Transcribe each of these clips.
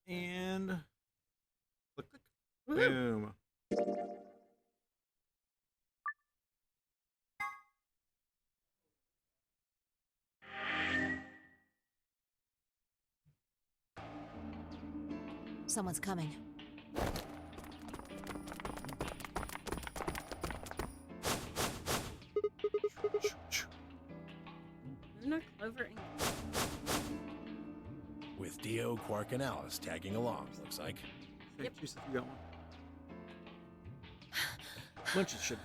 And click, click. Woohoo. Boom. Someone's coming. Luna, Clover, and With Dio, Quark, and Alice tagging along, looks like. Hey, Juice, if you got one. Lunches should.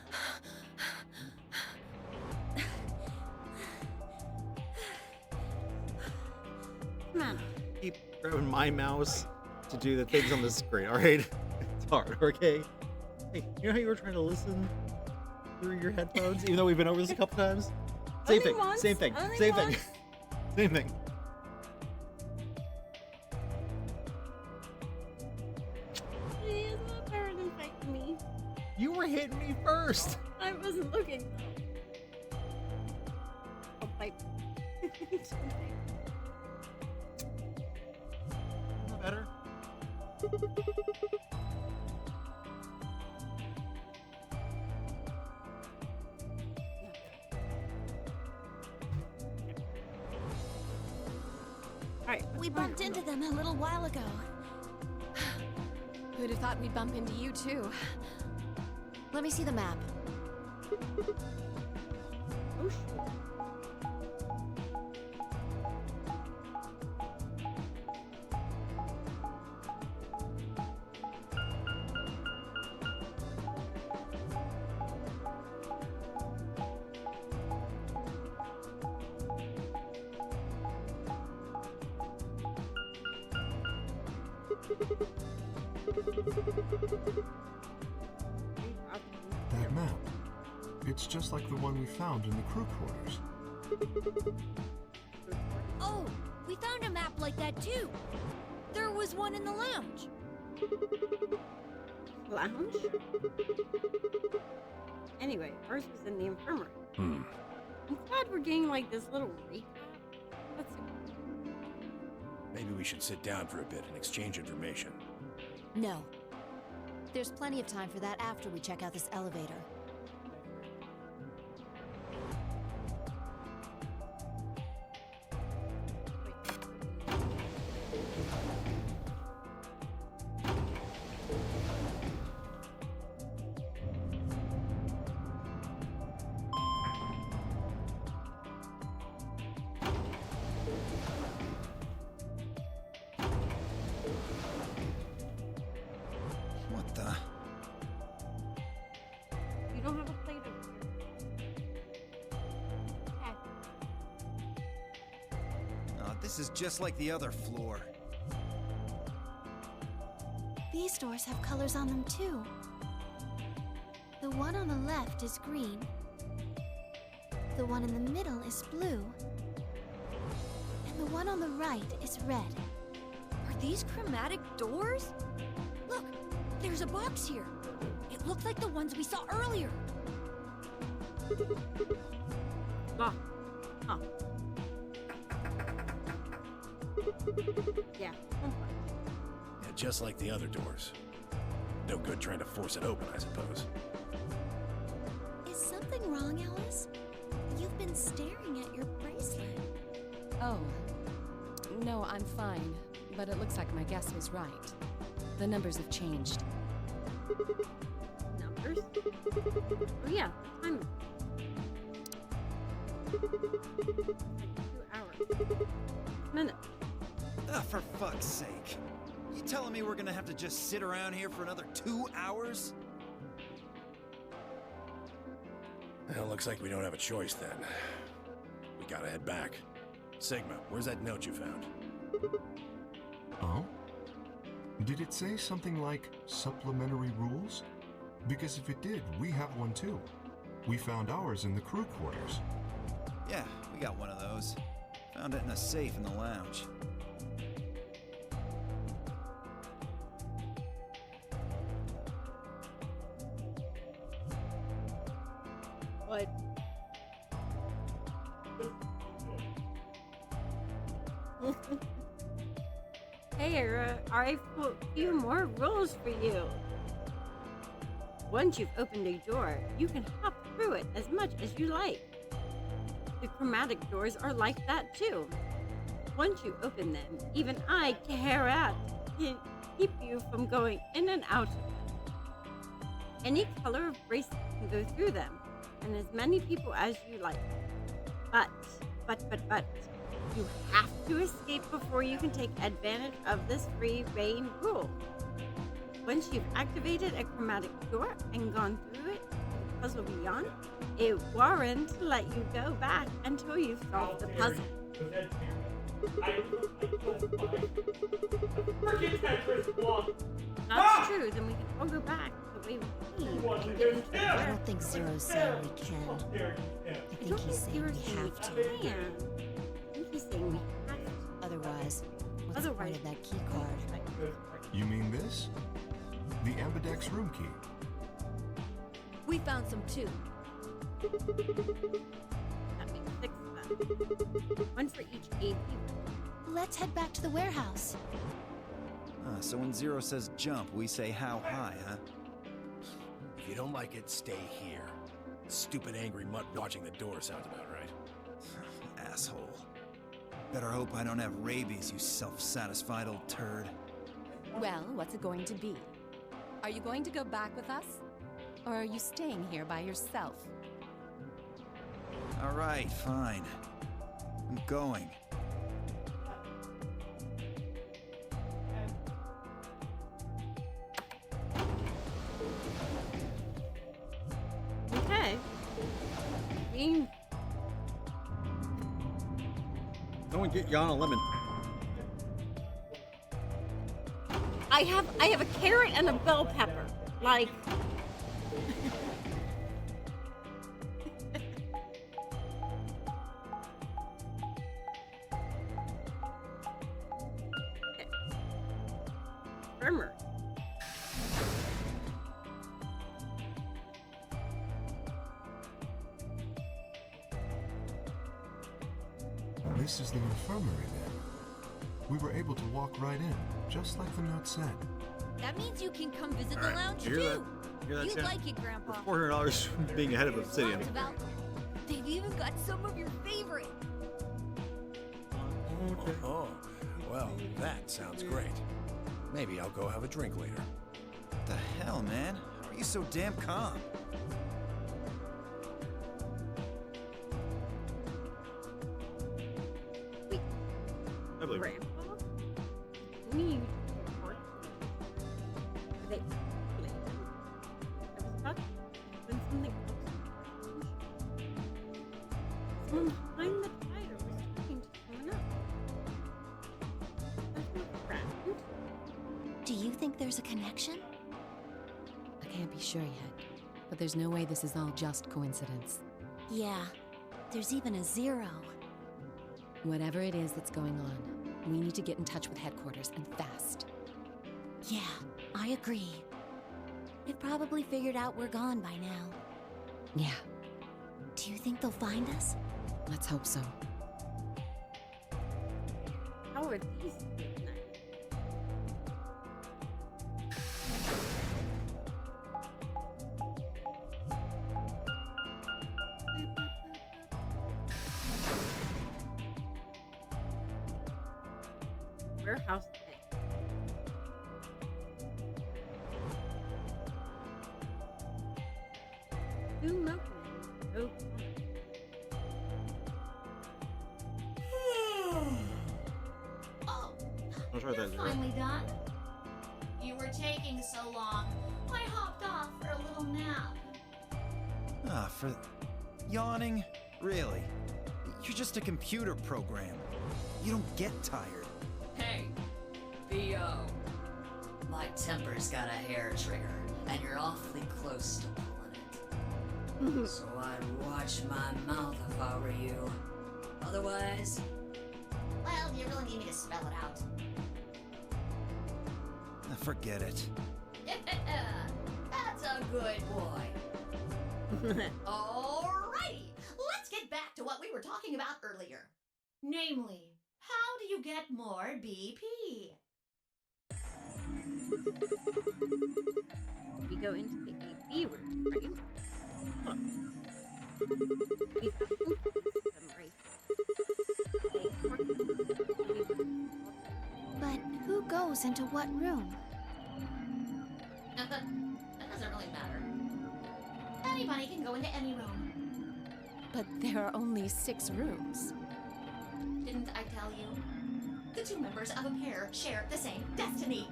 come on. Keep grabbing my mouse to do the things on the screen, alright? It's hard, okay? Hey, you know how you were trying to listen through your headphones, even though we've been over this a couple times? Same Only thing, once, same thing, only same thing. once. Same thing. He is not better than fighting me. You were hitting me first. I wasn't looking though. Oh, fight. Better. Alright. We bumped into them a little while ago. Who'd have thought we'd bump into you, too? Let me see the map. Oh, shit. That map. It's just like the one we found in the crew quarters. Oh, we found a map like that too. There was one in the lounge. Lounge? Anyway, ours was in the infirmary. Hmm. I'm glad we're getting like this little recap. Let's see. Maybe we should sit down for a bit and exchange information. No. There's plenty of time for that after we check out this elevator. What the? You don't have a plate over here. Oh, this is just like the other floor. These doors have colors on them too. The one on the left is green. The one in the middle is blue. And the one on the right is red. Are these chromatic doors? Look, there's a box here. It looks like the ones we saw earlier. Ah. Oh. Yeah. Yeah, just like the other doors. No good trying to force it open, I suppose. Is something wrong, Alice? You've been staring at your bracelet. Oh. No, I'm fine. But it looks like my guess was right. The numbers have changed. Numbers? Oh yeah, time. 2 hours. Minute. Ah, for fuck's sake. You telling me we're gonna have to just sit around here for another 2 hours? Well, looks like we don't have a choice then. We gotta head back. Sigma, where's that note you found? Oh? Did it say something like supplementary rules? Because if it did, we have one too. We found ours in the crew quarters. Yeah, we got one of those. Found it in a safe in the lounge. What? Hey, there are a few more rules for you. Once you've opened a door, you can hop through it as much as you like. The chromatic doors are like that too. Once you open them, even I, Karat, can keep you from going in and out of them. Any color of bracelet can go through them, and as many people as you like. But, you have to escape before you can take advantage of this free reign rule. Once you've activated a chromatic door and gone through it, the puzzle beyond, it won't let you go back until you've solved the puzzle. That's true, then we can all go back the way we came and get into the I world. don't think Zero's saying we can. I think he's saying we have to. I think he's saying we have to. Otherwise, what's the point of that key card? You mean this? The Ambidex room key. We found some too. That makes 6 then. One for each AP. Let's head back to the warehouse. So when Zero says jump, we say how high, huh? If you don't like it, stay here. Stupid angry mutt watching the door sounds about right. Asshole. Better hope I don't have rabies, you self-satisfied old turd. Well, what's it going to be? Are you going to go back with us? Or are you staying here by yourself? All right, fine. I'm going. Okay. Don't get Jan a lemon. I have a carrot and a bell pepper. Like Firmer. This is the infirmary then. We were able to walk right in, just like the note said. That means you can come visit the Alright, lounge hear that? too. Hear that, You'd Sam? like it, Grandpa. $400 from being ahead of There's Obsidian. lots of alcohol. They've even got some of your favorite. Oh, well, that sounds great. Maybe I'll go have a drink later. What the hell, man? How are you so damn calm? Wait, I believe it. Grandpa? We need to report. They explained. I was about to open something else. Someone behind the tire was talking to someone else. That's not friend. Do you think there's a connection? I can't be sure yet, but there's no way this is all just coincidence. Yeah. There's even a 0. Whatever it is that's going on, we need to get in touch with headquarters and fast. Yeah, I agree. They've probably figured out we're gone by now. Yeah, Do you think they'll find us? let's hope so. How are these things now? Warehouse A. Two milkmen. Oh. Oh, I'll try you're that. Zero. finally done. You were taking so long. I hopped off for a little nap. For yawning? Really? You're just a computer program. You don't get tired. Hey, B.O. My temper's got a hair trigger, and you're awfully close to pulling it. So I'd watch my mouth if I were you. Otherwise, Well, you really need me to spell it out. Forget it. That's a good boy. Alrighty, let's get back to what we were talking about earlier. Namely, how do you get more BP? We go into the AB room, right? Huh. We've got them right But who goes into what room? That doesn't really matter. Anybody can go into any room. But there are only 6 rooms. Didn't I tell you? The 2 members of a pair share the same destiny.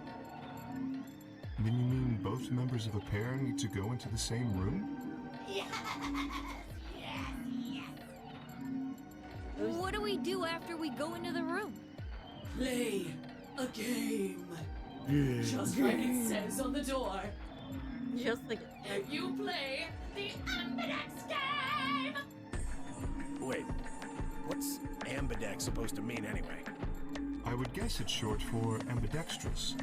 Then you mean both members of a pair need to go into the same room? Yes, yes, yes. What do we do after we go into the room? Play a game. Just like it says on the door. just like If you play the Ambidex game! Wait, what's ambidex supposed to mean anyway? I would guess it's short for ambidextrous.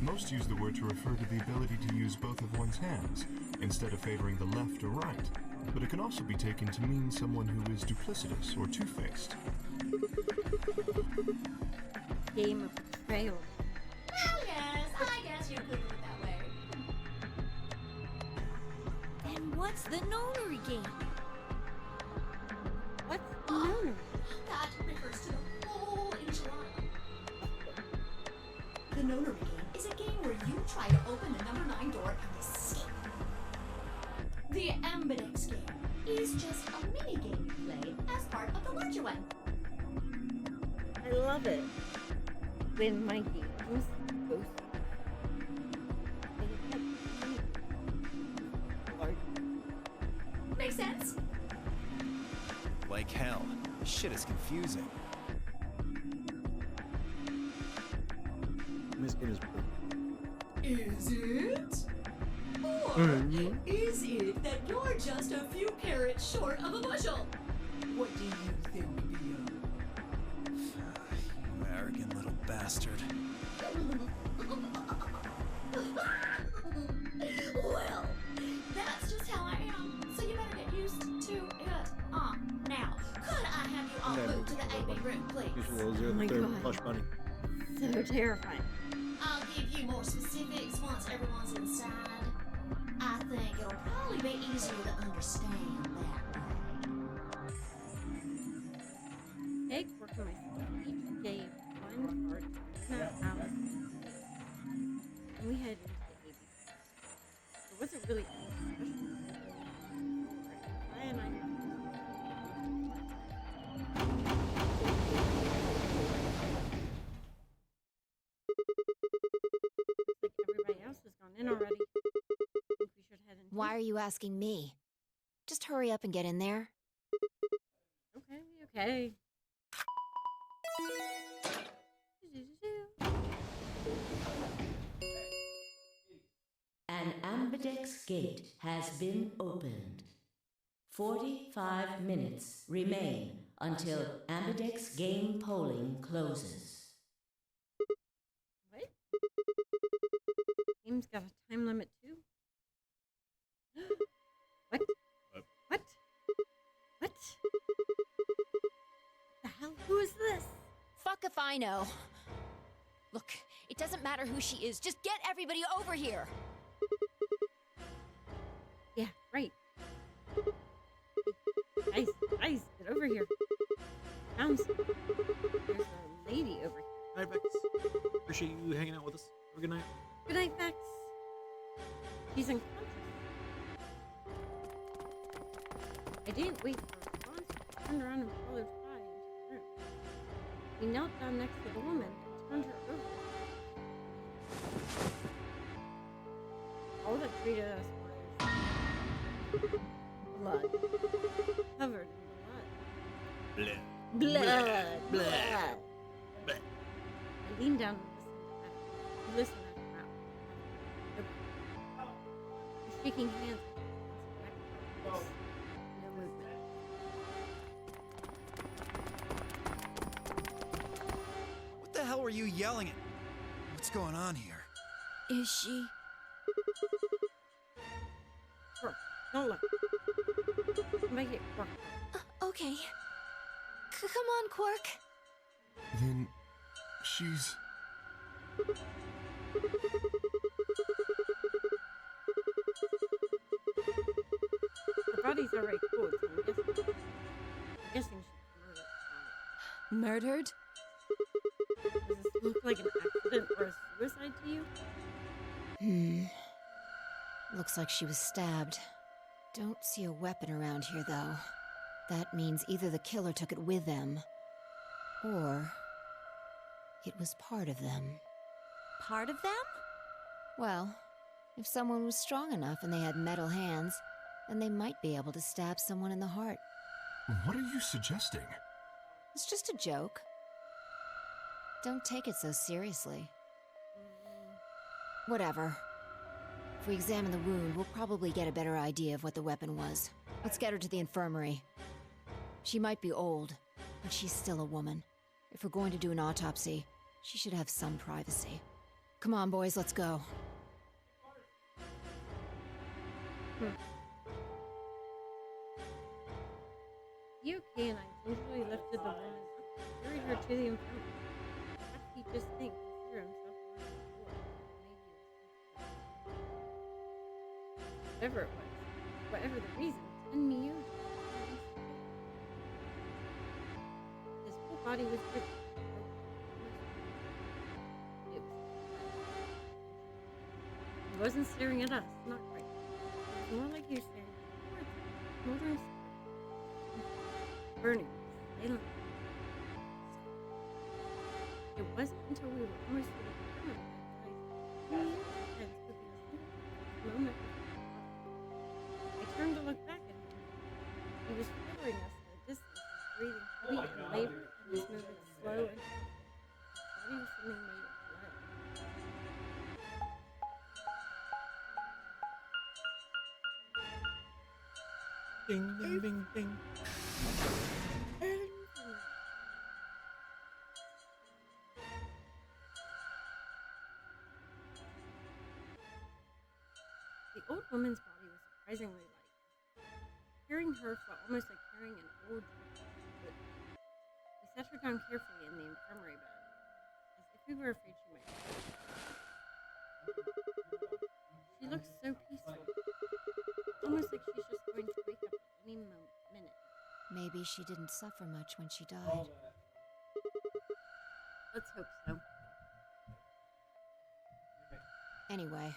Most use the word to refer to the ability to use both of one's hands, instead of favoring the left or right. But it can also be taken to mean someone who is duplicitous or two-faced. game of betrayal. Well, yes, I guess you could put it that way. Then what's the nonary game? What's nonary? That refers to the whole enchilada. The nonary game is a game where you try to open the number 9 door and escape. The Ambidex game is just a mini game you play as part of the larger one. I love it when my games go Makes sense? Like hell. This shit is confusing. This game is pretty. Is it? Or is it that you're just a few carrots short of a bushel? What do you think, Bio? You arrogant little bastard. Well, that's just how I am. So you better get used to it. Now, could I have you all move to the AB room, please? Usual Oh my zero God. plush bunny. so terrifying. I'll give you more specifics once everyone's inside. I think it'll probably be easier to understand that way. Egg work on myself each gave one card to Alice. And we head into the AB. It wasn't really anything special. And I like everybody else has gone in already. I think we should head in. Why are you asking me? Just hurry up and get in there. Okay. An Ambidex gate has been opened. 45 minutes remain until Ambidex game polling closes. What? Game's got a time limit too? What? What? What? The hell? Who is this? Fuck if I know. Look, it doesn't matter who she is. Just get everybody over here. Yeah, right. Guys, get over here. There's a lady over here. Hi, Vex. Appreciate you hanging out with us. Have a good night. Good night, Vex. She's unconscious. I didn't wait for a response. I turned around and followed Fry into the room. He knelt down next to the woman and turned her over. All that greeted us was blood. Covered in blood. Blood. Blood. I leaned down and listened at her mouth. We're shaking hands. No movement. What the hell were you yelling at? What's going on here? Is she? Brooke, don't look. Make it Brooke. Okay. Come on, Quark. Then she's... Murdered? Does this look like an accident or a suicide to you? Looks like she was stabbed. Don't see a weapon around here, though. That means either the killer took it with them, or it was part of them. Part of them? Well, if someone was strong enough and they had metal hands, then they might be able to stab someone in the heart. What are you suggesting? It's just a joke. Don't take it so seriously. Whatever. If we examine the wound, we'll probably get a better idea of what the weapon was. Let's get her to the infirmary. She might be old, but she's still a woman. If we're going to do an autopsy, she should have some privacy. Come on, boys, let's go. You okay? And I gingerly lifted the woman up, carried her to the infirmary. What did he just think? Consider himself on the floor. Maybe it was whatever it was, whatever the reason, send me you. His whole body was ripped. He wasn't staring at us, not quite. It was more like he was staring towards us, smoldering, burning, silent. It wasn't until we were almost to the corner that I realized he was within a single moment. I turned to look back at him. He was following us at a distance, breathing heavy and labored, and his movement slow and steady. His body was something made of blood. Ding, ding, ding, ding. The old woman's body was surprisingly light. Carrying her felt almost like carrying an old wood. We set her down carefully in the infirmary bed, as if we were afraid she might die. She looked so peaceful, almost like she's just going to wake up at any minute. Maybe she didn't suffer much when she died. Let's hope so. Anyway,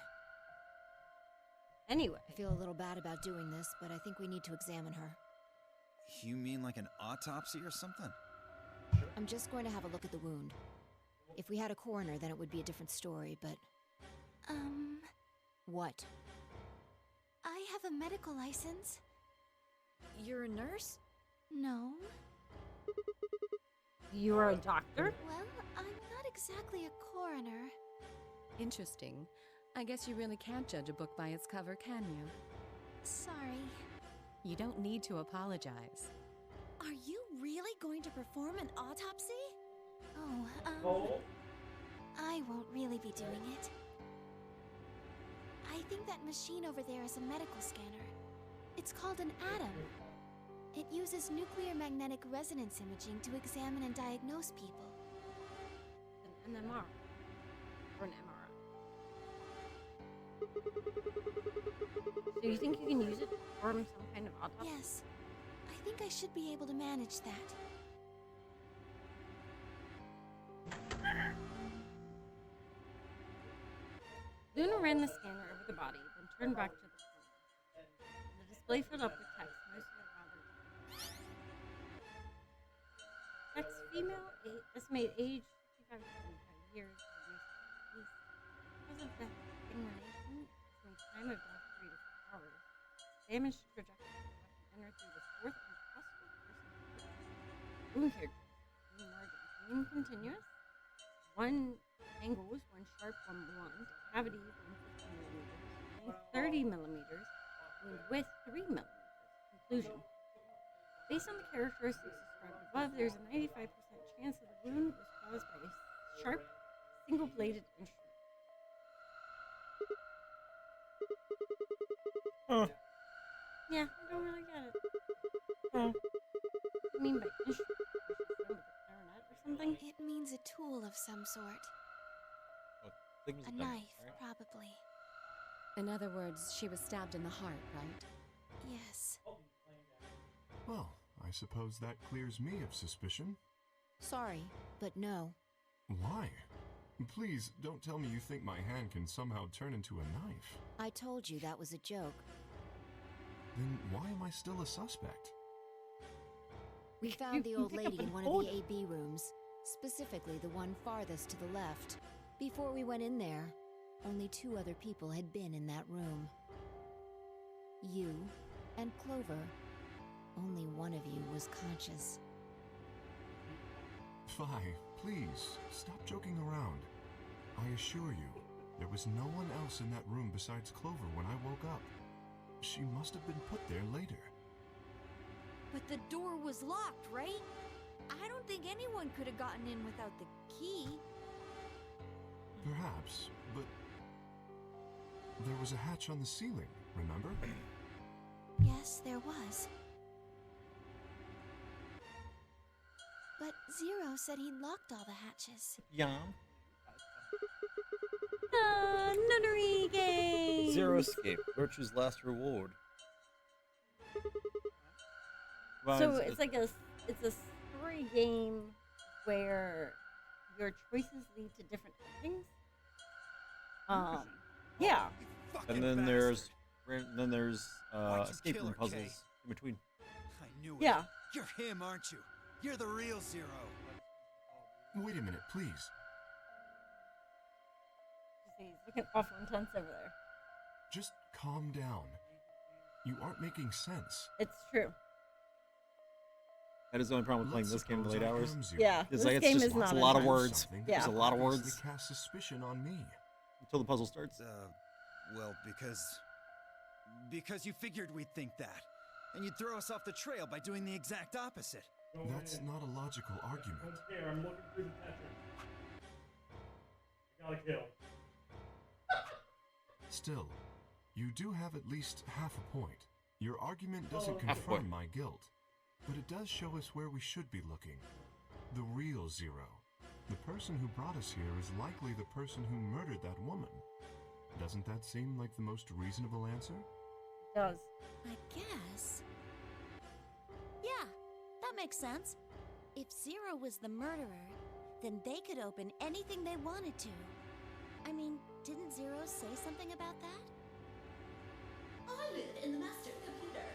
I feel a little bad about doing this, but I think we need to examine her. You mean like an autopsy or something? I'm just going to have a look at the wound. If we had a coroner, then it would be a different story, but... What? I have a medical license. You're a nurse? No. You're a doctor? Well, I'm not exactly a coroner. Interesting. I guess you really can't judge a book by its cover, can you? Sorry. You don't need to apologize. Are you really going to perform an autopsy? I won't really be doing it. I think that machine over there is a medical scanner. It's called an ATOM. It uses nuclear magnetic resonance imaging to examine and diagnose people. An NMR. Or an MRI. So you think you can use it to perform some kind of autopsy? Yes. I think I should be able to manage that. Luna ran the scanner over the body, then turned back to the phone. The display filled up with text, most of it rather text female, estimated age 55 to 75 years, diagnosis cause of death, examination, estimated time of death 3 to 4 hours, damage trajectory, enter through the fourth and possible person. Wound characteristics, margin, continuous, 1 angles, 1 sharp, 1 blunt, cavity 150 millimeters, length 30 millimeters, wound width 3 millimeters. Conclusion. Based on the characteristics described above, there's a 95% chance that the wound was caused by a sharp, single-bladed instrument. Yeah, I don't really get it. What do you mean by instrument? With a clarinet or something? It means a tool of some sort. A knife, probably. In other words, she was stabbed in the heart, right? Yes. Well, I suppose that clears me of suspicion. Sorry, but no. Why? Please, don't tell me you think my hand can somehow turn into a knife. I told you that was a joke. Then why am I still a suspect? We found the old lady in one of the AB rooms, specifically the one farthest to the left. Before we went in there, only 2 other people had been in that room. You and Clover. Only one of you was conscious. Fi, please, stop joking around. I assure you, there was no one else in that room besides Clover when I woke up. She must have been put there later. But the door was locked, right? I don't think anyone could have gotten in without the key. Perhaps, but there was a hatch on the ceiling, remember? Yes, there was. But Zero said he locked all the hatches. Yeah. Nunnery game! Zero escape. Virtue's last reward. So it's like a story game where your choices lead to different endings. Yeah. And then there's escape room puzzles in between. I knew it. Yeah. You're him, aren't you? You're the real Zero. Wait a minute, please. He's looking awful intense over there. Just calm down. You aren't making sense. It's true. That is the only problem with playing this game in the late hours. Yeah, It's this like game it's is not a lot of intense. words. Yeah. There's a lot of words Obviously cast suspicion on me. until the puzzle starts. Well, because you figured we'd think that. And you'd throw us off the trail by doing the exact opposite. That's not a logical argument. I'm looking through the Tetris. I got a kill. Still, you do have at least half a point. Your argument doesn't Half a point. confirm my guilt, but it does show us where we should be looking. The real Zero. The person who brought us here is likely the person who murdered that woman. Doesn't that seem like the most reasonable answer? It does. I guess. Yeah, that makes sense. If Zero was the murderer, then they could open anything they wanted to. I mean, didn't Zero say something about that? I live in the master computer.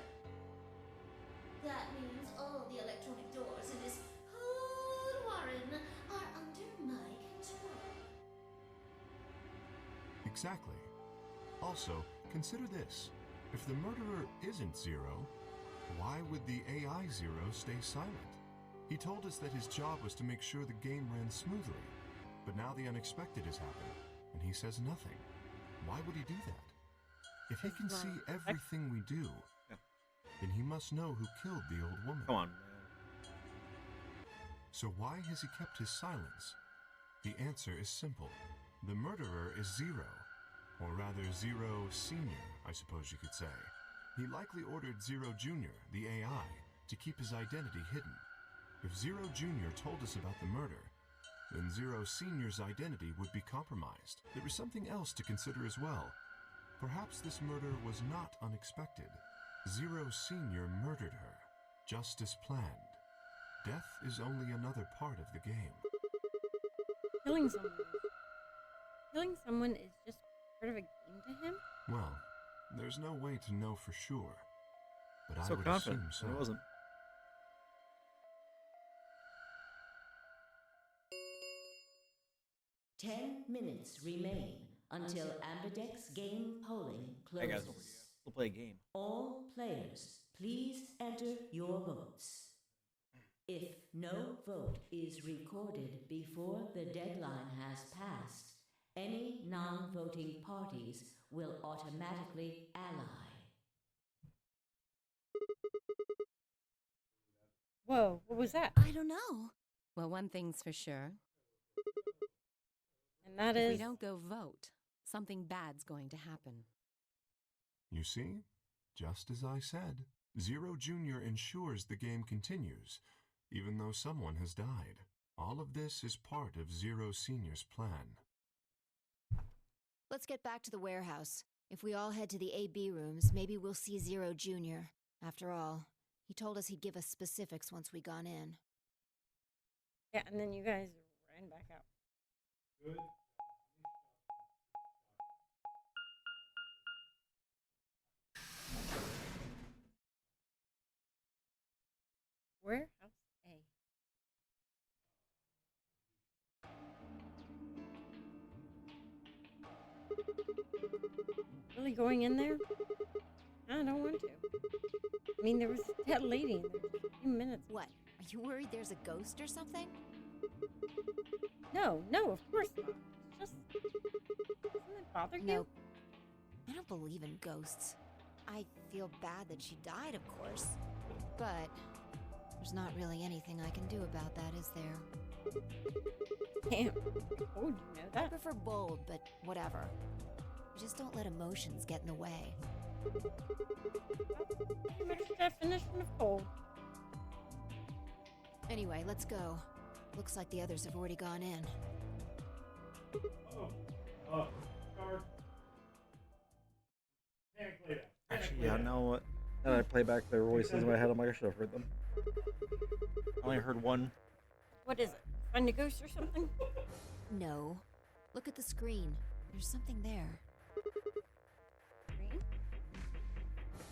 That means all the electronic doors in this whole warren are under my control. Exactly. Also, consider this. If the murderer isn't Zero, why would the AI Zero stay silent? He told us that his job was to make sure the game ran smoothly, but now the unexpected has happened, and he says nothing. Why would he do that? If he can see everything we do, then he must know who killed the old woman. Come on, man. So why has he kept his silence? The answer is simple. The murderer is Zero, or rather Zero Senior, I suppose you could say. He likely ordered Zero Junior, the AI, to keep his identity hidden. If Zero Junior told us about the murder, then Zero Senior's identity would be compromised. There is something else to consider as well. Perhaps this murder was not unexpected. Zero Senior murdered her, just as planned. Death is only another part of the game. Killing someone is just part of a game to him? Well, there's no way to know for sure, but So I would confident, assume so. and it wasn't. Ten minutes remain until Ambidex game polling Hey closes. guys, we'll play a game. All players, please enter your votes. If no vote is recorded before the deadline has passed, any non-voting parties will automatically ally. Whoa, what was that? I don't know. Well, one thing's for sure. And that If is... we don't go vote, something bad's going to happen. You see? Just as I said, Zero Junior ensures the game continues, even though someone has died. All of this is part of Zero Senior's plan. Let's get back to the warehouse. If we all head to the AB rooms, maybe we'll see Zero Junior. After all, he told us he'd give us specifics once we gone in. Yeah, and then you guys ran back out. Good. Warehouse A. Really going in there? I don't want to. I mean, there was that lady in there just a few minutes. What? Are you worried there's a ghost or something? No, of course not. It's just. Doesn't it bother you? No. I don't believe in ghosts. I feel bad that she died, of course. But there's not really anything I can do about that, is there? Damn. I told you know I that. prefer bold, but whatever. Just don't let emotions get in the way. Pretty much the definition of cold. Anyway, let's go. Looks like the others have already gone in. Guard. Panic later. Actually, yeah, now that I play back their voices in my head, I'm like, I should have heard them. I only heard one. What is it? Find a ghost or something? No. Look at the screen. There's something there. Green?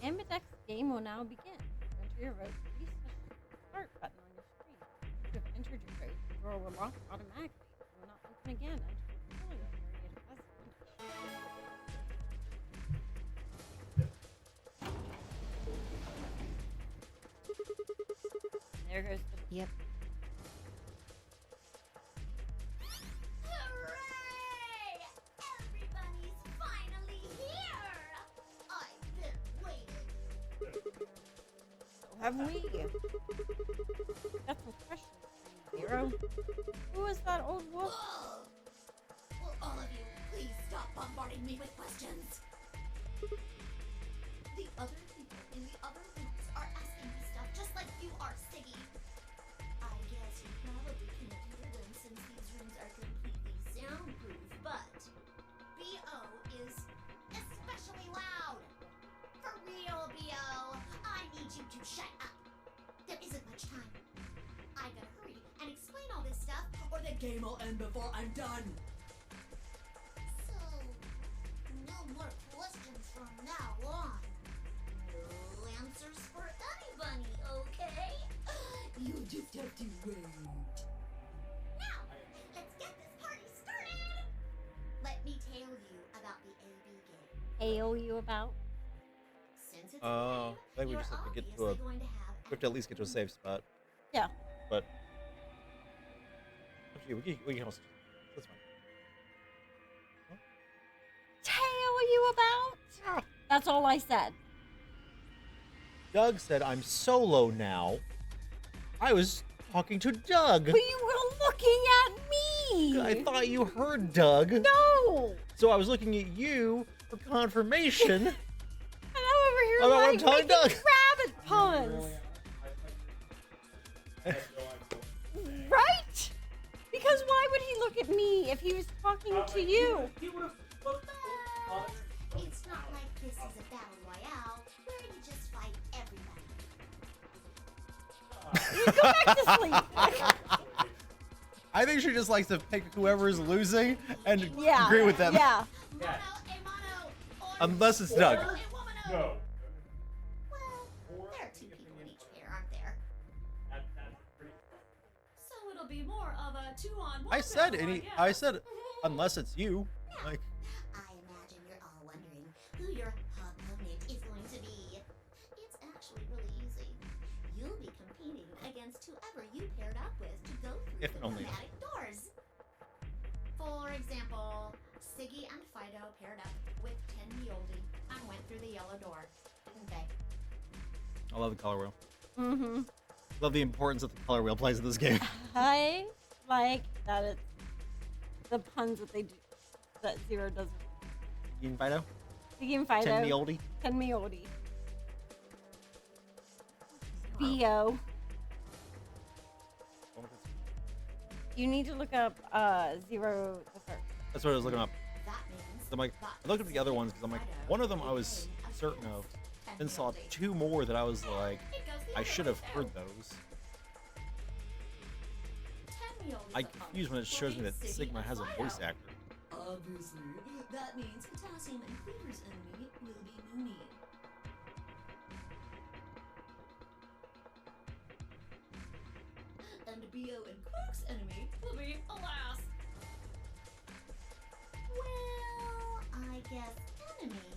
Ambidex game will now begin. Enter your vote. Please touch the start button on your screen. If you have entered your vote, the drawer will lock automatically. It will not open again until the polling period has finished. There goes the. Yep. Hooray! Everybody's finally here! I've been waiting. So have we. Got some questions for you, Zero. Who is that old wolf? Whoa! Will all of you please stop bombarding me with questions? The other people in the other rooms are asking me stuff just like you are, Siggy. I guess you probably can't hear them since these rooms are completely soundproof, but B.O. is especially loud. For real, B.O. I need you to shut up. There isn't much time. I gotta hurry and explain all this stuff, or the game will end before I'm done. So, no more questions from now on. No answers for anybody, okay? You just have to wait. Now, let's get this party started. Let me tell you about the AB game. Hail you about? Since it's I think we you're just have to get to obviously a. going to have We have to at least get to a safe spot. Yeah. But actually, we can also. That's fine. Hail you about? That's all I said. Doug said, "I'm solo now." I was talking to Doug. But you were looking at me. I thought you heard Doug. No. So I was looking at you for confirmation. And I'm over here About what I'm like telling making Doug. rabbit puns. Right? Because why would he look at me if he was talking to you? But it's not like this is a battle royale where you just fight everybody. You go back to sleep. I think she just likes to pick whoever's losing and Yeah. agree with them. Yeah. Unless it's Doug. No. Well, there are two people in each pair, aren't there? So it'll be more of a 2-on-1. I said battle, any. guess. I said unless it's you. Like I imagine you're all wondering who your opponent is going to be. It's actually really easy. You'll be competing against whoever you paired up with to go through If the only. chromatic doors. For example, Siggy and Fido paired up with Ten Mioldi and went through the yellow door, didn't they? I love the color wheel. Mm-hmm. Love the importance that the color wheel plays in this game. I like that it's the puns that they do that Zero doesn't. You Fido? Siggy and Fido. Ten Mioldi? Ten Mioldi. B.O. You need to look up Zero the First. That's what I was looking up. That means I'm like, I looked at the other ones because I'm like, one of them I was certain of, then saw two more that I was like, I should have heard those. Ten Romeo is I a confuse pumpkin when it shows me for that City Sigma of has a voice Fido. actor. Obviously, that means Potassium and Cleaver's enemy will be Mooney. And Bo and Quark's enemy will be Alas. Well, I guess enemy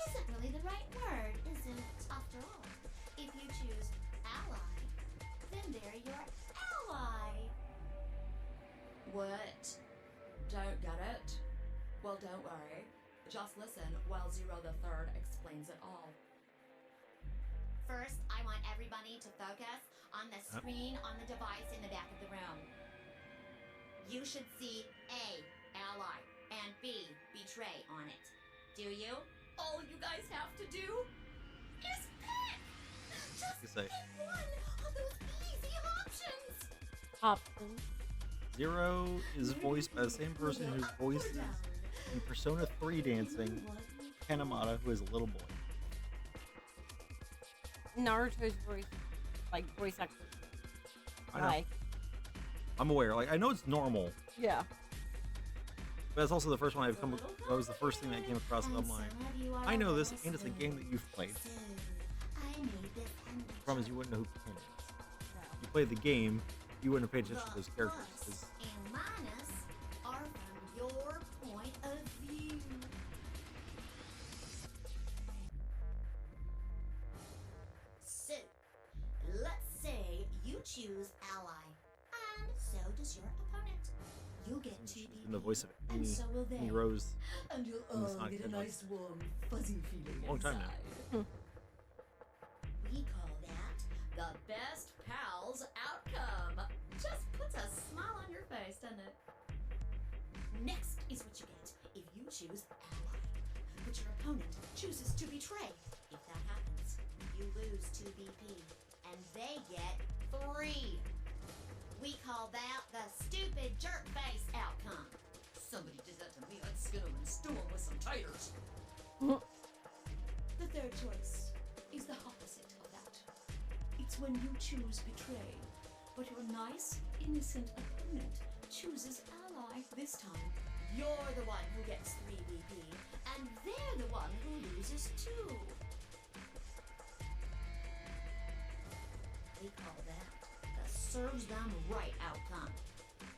isn't really the right word, is it? After all, if you choose ally, then they're your ally. What? Don't get it? Well, don't worry. Just listen while Zero the Third explains it all. First, I want everybody to focus on the screen on the device in the back of the room. You should see A, ally, and B, betray on it. Do you? All you guys have to do is pick! Just You say pick one of those easy options! Options. Zero is voiced by the same person who voices in Persona 3 dancing Kanemata, who is a little boy. Naruto's voice actor. I know. Like, I'm aware. Like, I know it's normal, yeah. but it's also the first one I've come. That was the first thing that came across, and I'm like, I know this, and it's a game that you've played. I made this The problem is you wouldn't know who Ken is. You played the game, you wouldn't have paid attention to those characters. 'Cause and minus are from your point of view. So, let's say you choose ally, and so does your opponent. You get to she's be in the voice of and Amy, so will they. Amy Rose. And you'll in the all Sonic get a Hedgehog. nice warm fuzzy feeling Long time now. inside. We call that The best pals outcome. Just puts a smile on your face, doesn't it? next is what you get if you choose ally, but your opponent chooses to betray. If that happens, you lose 2 BP, and they get 3. We call that the stupid jerk face outcome. Somebody did that to me, I'd skin them and stew them with some taters. The third choice is the opposite of that. It's when you choose betray, but your nice, innocent opponent chooses ally. This time, you're the one who gets 3 BP, and they're the one who loses 2. We call that the serves them right outcome.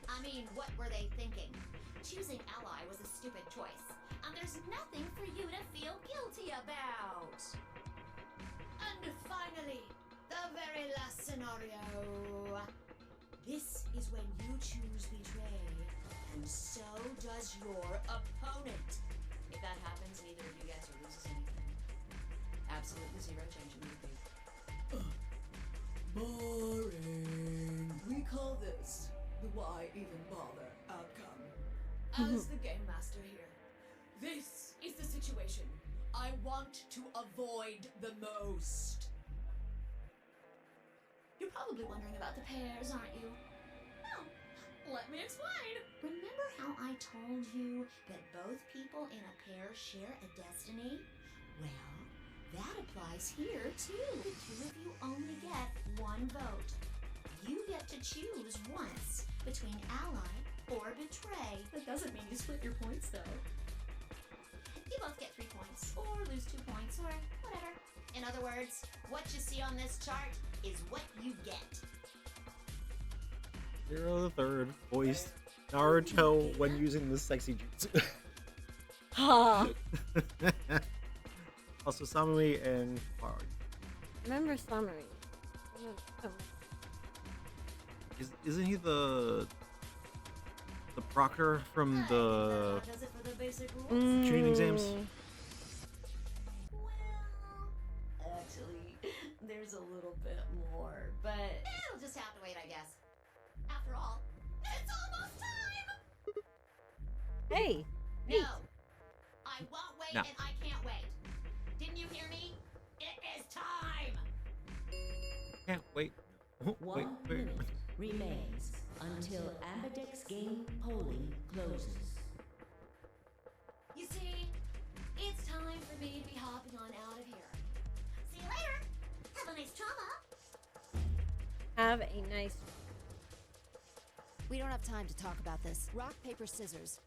I mean, what were they thinking? Choosing ally was a stupid choice, and there's nothing for you to feel guilty about. And finally, the very last scenario. This is when you choose betray, and so does your opponent. If that happens, neither of you gets or loses anything. Absolutely zero change in BP. Boring. We call this the why even bother outcome. As the game master here, this is the situation I want to avoid the most. You're probably wondering about the pairs, aren't you? Well, let me explain. Remember how I told you that both people in a pair share a destiny? Well, that applies here too. The 2 of you only get 1 vote. You get to choose once between ally or betray. That doesn't mean you split your points, though. You both get 3 points, or lose 2 points, or whatever. In other words, what you see on this chart is what you get. Zero the Third voiced Naruto when using the sexy jutsu. Ha! Also Samui and Karu. Remember Samui. Isn't he the proctor from the Does it for the basic rules? tuning exams? Actually, there's a little bit more, but It'll just have to wait, I guess. After all, it's almost time! Hey! No! I won't wait No. and I can't wait. Didn't you hear me? It is time! Can't wait. Oh, wait, 1 wait. minute remains until Ambidex game polling closes. You see, it's time for me to be hopping on out of here. See you later! Have a nice trauma! Have a nice. We don't have time to talk about this. Rock, paper, scissors.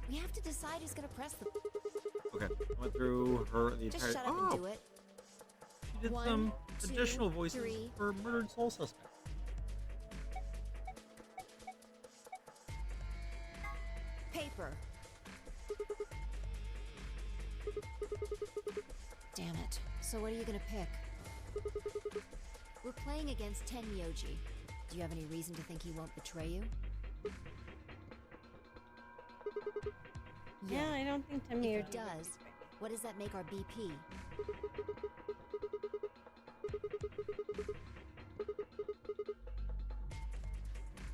We have to decide who's gonna press the... Okay, I went through her the Just entire. shut up Oh, and do it. she did 1, some 2, additional voices 3. for murdered soul suspect. Paper. Damn it. So what are you gonna pick? We're playing against Tenmyoji. Do you have any reason to think he won't betray you? Yeah, I don't think If Tenmyoji he would does, betray me. what does that make our BP?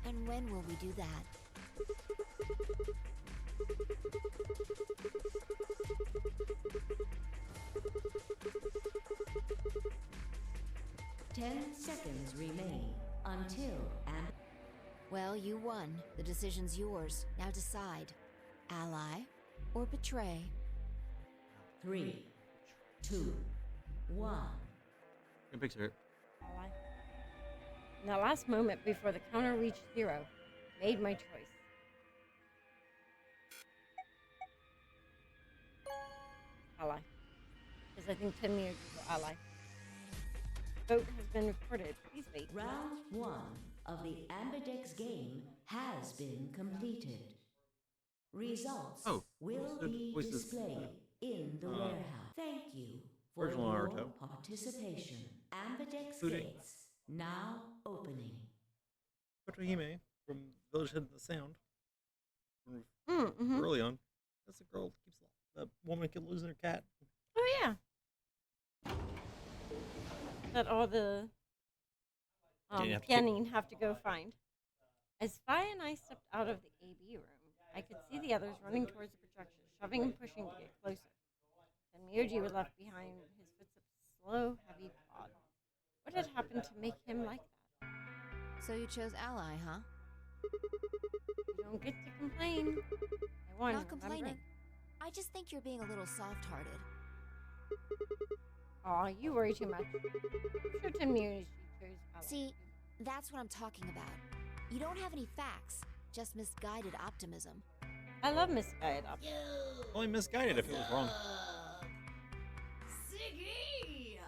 And when will we do that? 10 seconds remain until and Well, you won. The decision's yours. Now decide. Ally or betray? 3, 2, 1. Good picture. Ally. In the last moment before the counter reached 0, made my choice. Ally. Because I think Tenmyoji is ally. Vote has been recorded. Please wait. Round 1 of the Ambidex game has been completed. Results will be displayed in the warehouse. Thank you for Original your Naruto. participation. Ambidex Including- gates now opening. Kotohime from Village Hidden the Sound. From Mm-hmm. early on. That's the girl that keeps the woman kept losing her cat. Oh, yeah. That all the you have to Genin have to go find. As Fi and I stepped out of the AB room, I could see the others running towards the projection, shoving and pushing to get closer. And Myoji was left behind, his footsteps slow, heavy plod. What had happened to make him like that? So you chose ally, huh? You don't get to complain. I won, Not remember? complaining. I just think you're being a little soft-hearted. Aw, you worry too much. I'm sure Tenmyoji chose ally. See, that's what I'm talking about. You don't have any facts, just misguided optimism. I love misguided optimism. Only misguided if it was wrong. Siggy!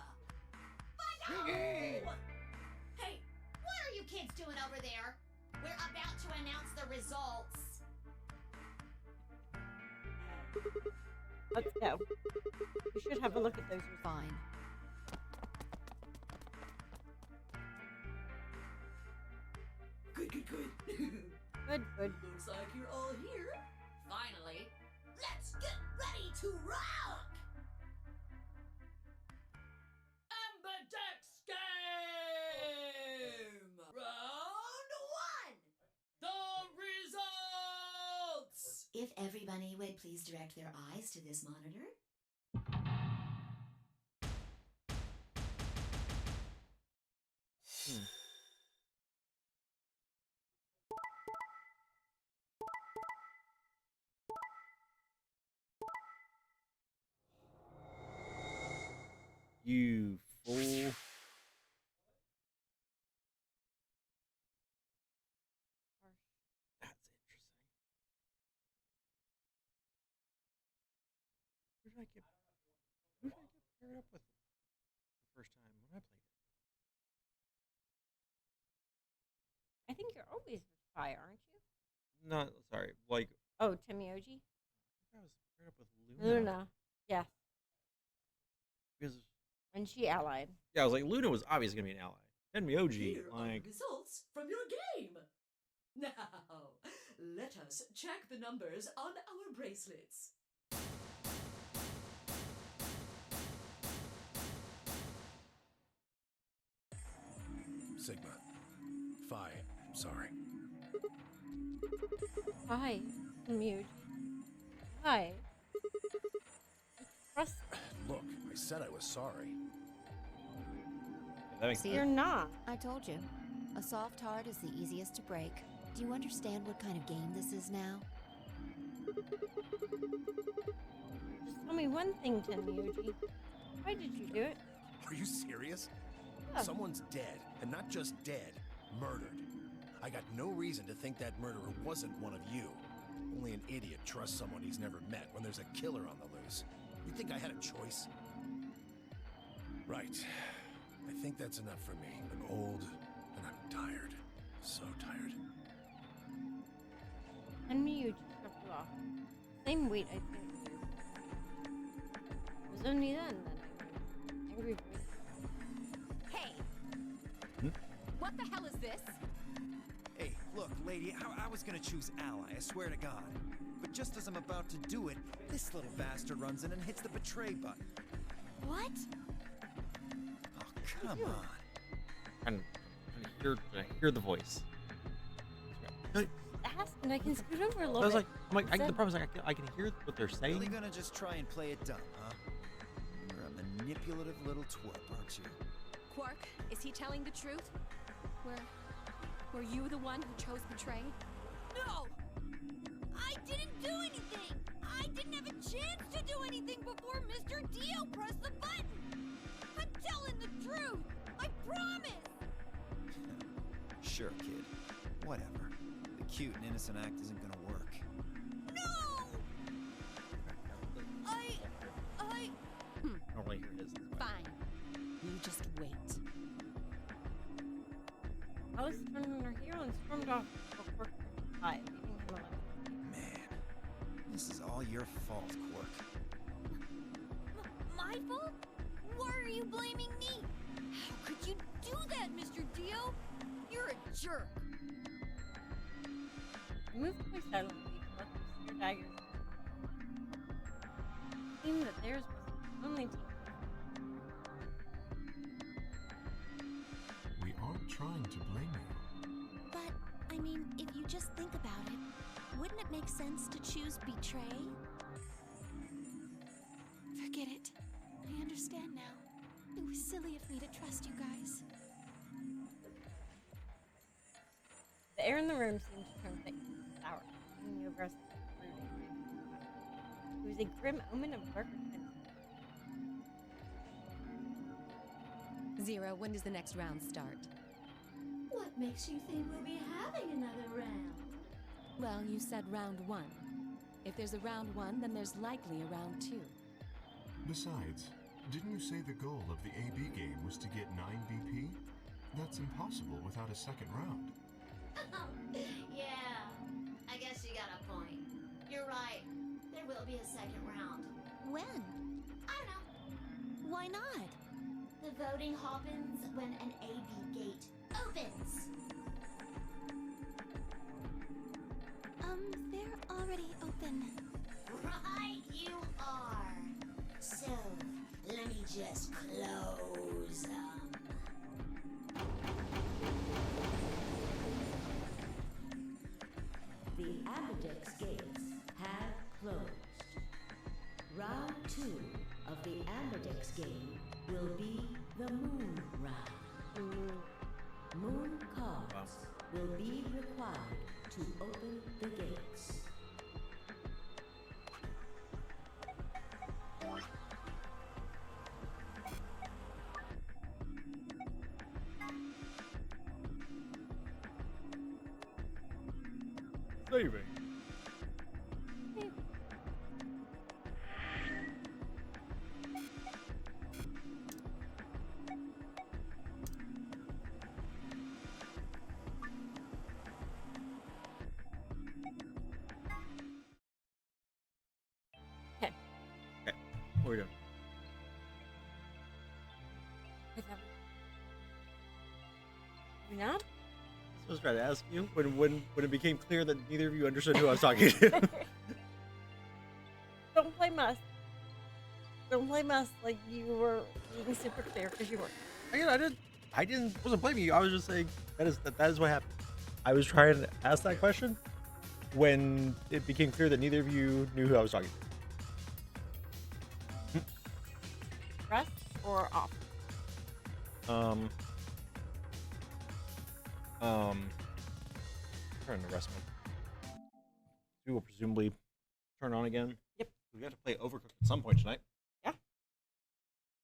Hey, what are you kids doing over there? We're about to announce the results. Let's go. We should have a look at those results. Fine. Good. Good. Looks like you're all here. Finally. Let's get ready to rock! Ambidex game! Round 1! The results! If everybody would please direct their eyes to this monitor. You fool. That's interesting. Who did I get paired up with the first time when I played it? I think you're always with Fi, aren't you? No, sorry. Like, Oh, Tenmyoji? I was paired up with Luna. Luna. Yes. Because, And she allied. yeah, I was like, Luna was obviously going to be an ally. Tenmyoji, Here are like, the results from your game. Now, let us check the numbers on our bracelets. Sigma. Phi, I'm sorry. Hi, Tenmyoji. Hi. Trust. Look, I said I was sorry. that makes See, You're not. I told you. A soft heart is the easiest to break. Do you understand what kind of game this is now? Just tell me one thing, Tenmyoji. Why did you do it? Are you serious? Yeah. Someone's dead, and not just dead, murdered. I got no reason to think that murderer wasn't one of you. Only an idiot trusts someone he's never met when there's a killer on the loose. You think I had a choice? Right. I think that's enough for me. I'm old, and I'm tired. So tired. And me, you just dropped you off. Same weight, I think. It was only then that I angry voice. Hey! Hmm? What the hell is this? Hey, look, lady, I was gonna choose ally, I swear to God. But just as I'm about to do it, this little bastard runs in and hits the betray button. What? Oh, come on. And I hear the voice. Ask and I can scoot over a little I was bit. the problem is I can hear what they're saying. Really gonna just try and play it dumb, huh? You're a manipulative little twerp, aren't you? Quark, is he telling the truth? Were you the one who chose betray? No! I didn't do anything! I didn't have a chance to do anything before Mr. Dio pressed the button! I'm telling the truth! I promise! Sure, kid. Whatever. The cute and innocent act isn't gonna work. No! I... I don't really hear his. Fine. You just wait. I was turning her heel and stormed off before leaving him alone. Man, this is all your fault, Quark. My fault? Why are you blaming me? How could you do that, Mr. Dio? You're a jerk. I moved quite silently to let them see their daggers. It seemed that theirs was the only team. We aren't trying to blame you. But, I mean, if you just think about it, wouldn't it make sense to choose betray? Forget it. I understand now. It was silly of me to trust you guys. The air in the room seemed to turn thick and sour, hanging over us like brooding. It was a grim omen of darker times. Zero, when does the next round start? What makes you think we'll be having another round? Well, you said round 1. If there's a round 1, then there's likely a round 2. Besides, didn't you say the goal of the AB game was to get 9 BP? That's impossible without a second round. Yeah, I guess you got a point. You're right. There will be a second round. When? I don't know. Why not? The voting happens when an AB gate opens. They're already open. Right, you are. So, let me just close them. The Ambidex gates have closed. Round 2 of the Ambidex game will be the Moon Round. Moon cards will be required to open the gates. Saving. Okay. Okay. What are we doing? Maybe not? I was trying to ask you when it became clear that neither of you understood who I was talking to. Don't blame us. Don't blame us like you were being super clear because you were. I wasn't blaming you. I was just saying that is what happened. I was trying to ask that question when it became clear that neither of you knew who I was talking to. Rest or off? Trying to rest one. We will presumably turn on again. Yep. We have to play Overcooked at some point tonight.